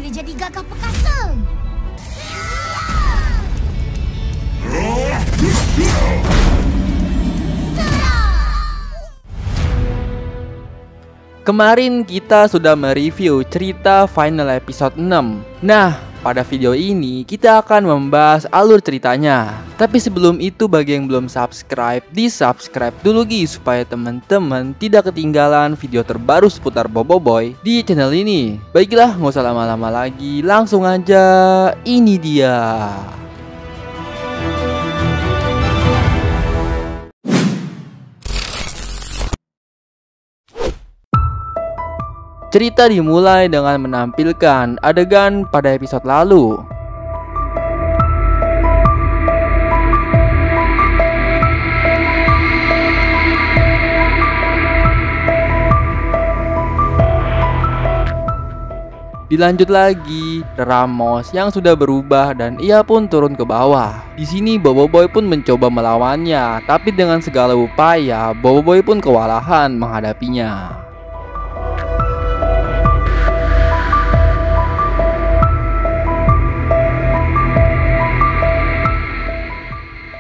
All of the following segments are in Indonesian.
boleh jadi gagah perkasa. Kemarin kita sudah mereview cerita final episode 6. Nah, pada video ini kita akan membahas alur ceritanya. Tapi sebelum itu, bagi yang belum subscribe, di-subscribe dulu guys, supaya teman-teman tidak ketinggalan video terbaru seputar Boboiboy di channel ini. Baiklah, nggak usah lama-lama lagi, langsung aja, ini dia. Cerita dimulai dengan menampilkan adegan pada episode lalu. Dilanjut lagi, Ramos yang sudah berubah dan ia pun turun ke bawah. Di sini Boboiboy pun mencoba melawannya, tapi dengan segala upaya Boboiboy pun kewalahan menghadapinya.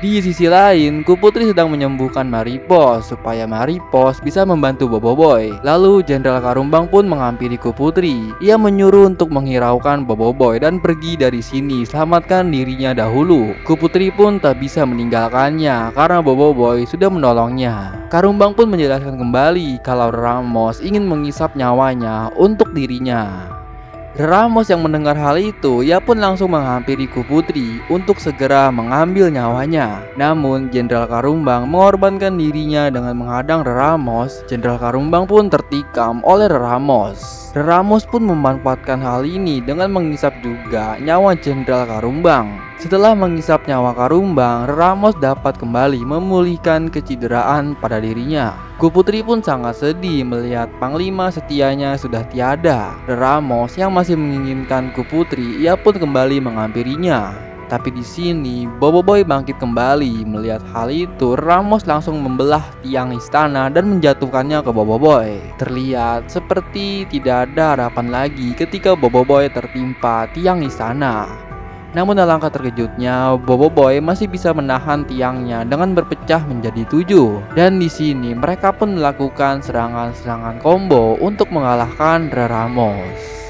Di sisi lain, Kuputri sedang menyembuhkan Maripos supaya Maripos bisa membantu Boboiboy. Lalu Jenderal Karumbang pun menghampiri Kuputri. Ia menyuruh untuk menghiraukan Boboiboy dan pergi dari sini, selamatkan dirinya dahulu. Kuputri pun tak bisa meninggalkannya karena Boboiboy sudah menolongnya. Karumbang pun menjelaskan kembali kalau Ramos ingin mengisap nyawanya untuk dirinya. Ramos yang mendengar hal itu, ia pun langsung menghampiri Kuputri untuk segera mengambil nyawanya. Namun Jenderal Karumbang mengorbankan dirinya dengan menghadang Ramos. Jenderal Karumbang pun tertikam oleh Ramos. Ramos pun memanfaatkan hal ini dengan mengisap juga nyawa Jenderal Karumbang. Setelah mengisap nyawa Karumbang, Ramos dapat kembali memulihkan kecederaan pada dirinya. Kuputri pun sangat sedih melihat panglima setianya sudah tiada. Ramos yang masih menginginkan Kuputri, ia pun kembali menghampirinya. Tapi di sini Boboiboy bangkit kembali. Melihat hal itu, Ramos langsung membelah tiang istana dan menjatuhkannya ke Boboiboy. Terlihat seperti tidak ada harapan lagi ketika Boboiboy tertimpa tiang istana. Namun alangkah terkejutnya, Boboiboy masih bisa menahan tiangnya dengan berpecah menjadi 7. Dan di sini mereka pun melakukan serangan-serangan combo untuk mengalahkan Ramos.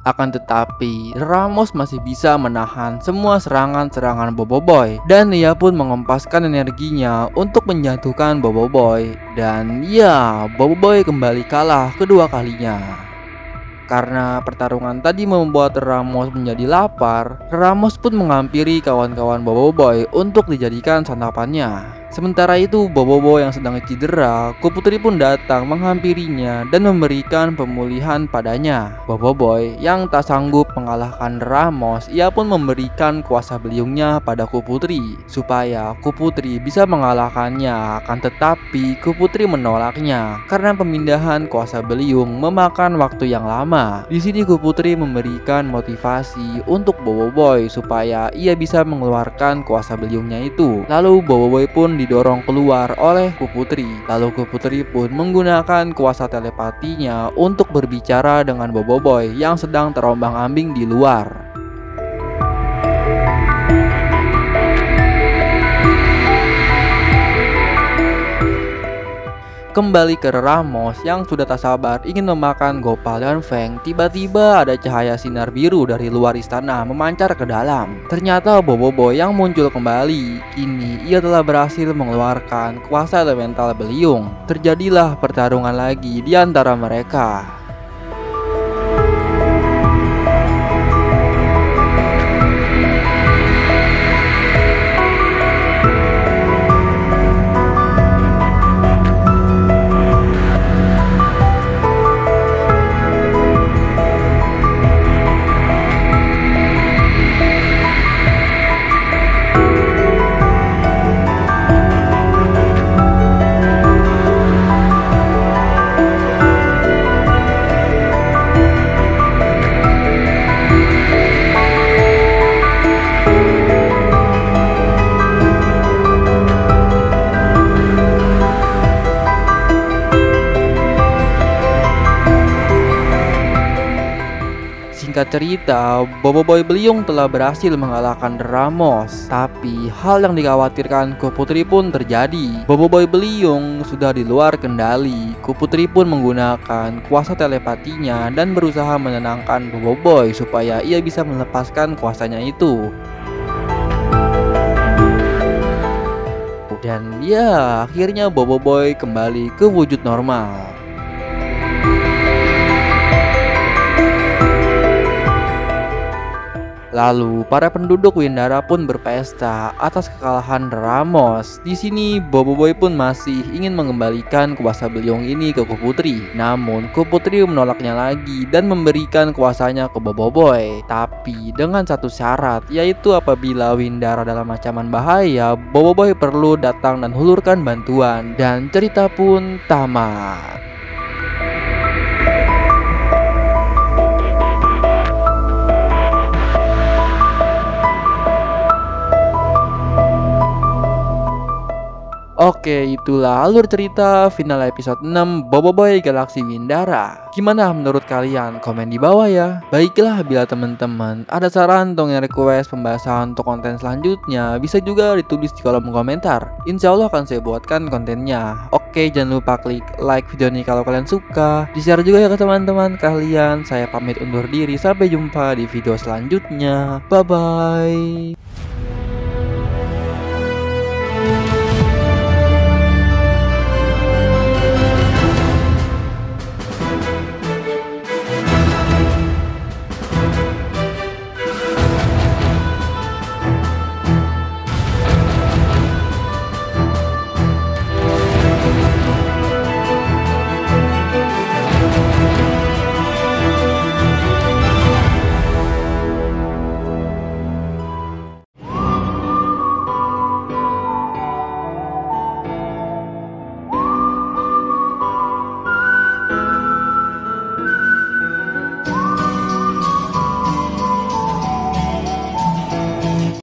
Akan tetapi, Ramos masih bisa menahan semua serangan-serangan Boboiboy. Dan ia pun mengempaskan energinya untuk menjatuhkan Boboiboy. Dan ya, Boboiboy kembali kalah kedua kalinya. Karena pertarungan tadi membuat Ramos menjadi lapar, Ramos pun menghampiri kawan-kawan Boboiboy untuk dijadikan santapannya. Sementara itu, Boboiboy yang sedang cedera, Kuputri pun datang menghampirinya dan memberikan pemulihan padanya. Boboiboy yang tak sanggup mengalahkan Ramos, ia pun memberikan kuasa beliungnya pada Kuputri supaya Kuputri bisa mengalahkannya. Akan tetapi Kuputri menolaknya karena pemindahan kuasa beliung memakan waktu yang lama. Di sini Kuputri memberikan motivasi untuk Boboiboy supaya ia bisa mengeluarkan kuasa beliungnya itu. Lalu Boboiboy pun didorong keluar oleh Kuputri. Lalu Kuputri pun menggunakan kuasa telepatinya untuk berbicara dengan Boboiboy yang sedang terombang-ambing di luar. Kembali ke Ramos yang sudah tak sabar ingin memakan Gopal dan Feng. Tiba-tiba ada cahaya sinar biru dari luar istana memancar ke dalam. Ternyata Boboiboy yang muncul kembali. Kini ia telah berhasil mengeluarkan kuasa elemental beliung. Terjadilah pertarungan lagi di antara mereka. Singkat cerita, Boboiboy Beliung telah berhasil mengalahkan Ramos. Tapi hal yang dikhawatirkan Kuputri pun terjadi. Boboiboy Beliung sudah di luar kendali. Kuputri pun menggunakan kuasa telepatinya dan berusaha menenangkan Boboiboy supaya ia bisa melepaskan kuasanya itu. Dan ya, akhirnya Boboiboy kembali ke wujud normal. Lalu, para penduduk Windara pun berpesta atas kekalahan Ramos. Di sini, Boboiboy pun masih ingin mengembalikan kuasa Beliung ini ke Kuputri. Namun, Kuputri menolaknya lagi dan memberikan kuasanya ke Boboiboy. Tapi dengan satu syarat, yaitu apabila Windara dalam ancaman bahaya, Boboiboy perlu datang dan hulurkan bantuan. Dan cerita pun tamat. Oke, itulah alur cerita final episode 6 Boboiboy Galaksi Windara. Gimana menurut kalian? Komen di bawah ya. Baiklah, bila teman-teman ada saran atau request pembahasan untuk konten selanjutnya, bisa juga ditulis di kolom komentar. Insya Allah akan saya buatkan kontennya. Oke, jangan lupa klik like video ini kalau kalian suka. Di-share juga ya ke teman-teman kalian. Saya pamit undur diri, sampai jumpa di video selanjutnya. Bye-bye.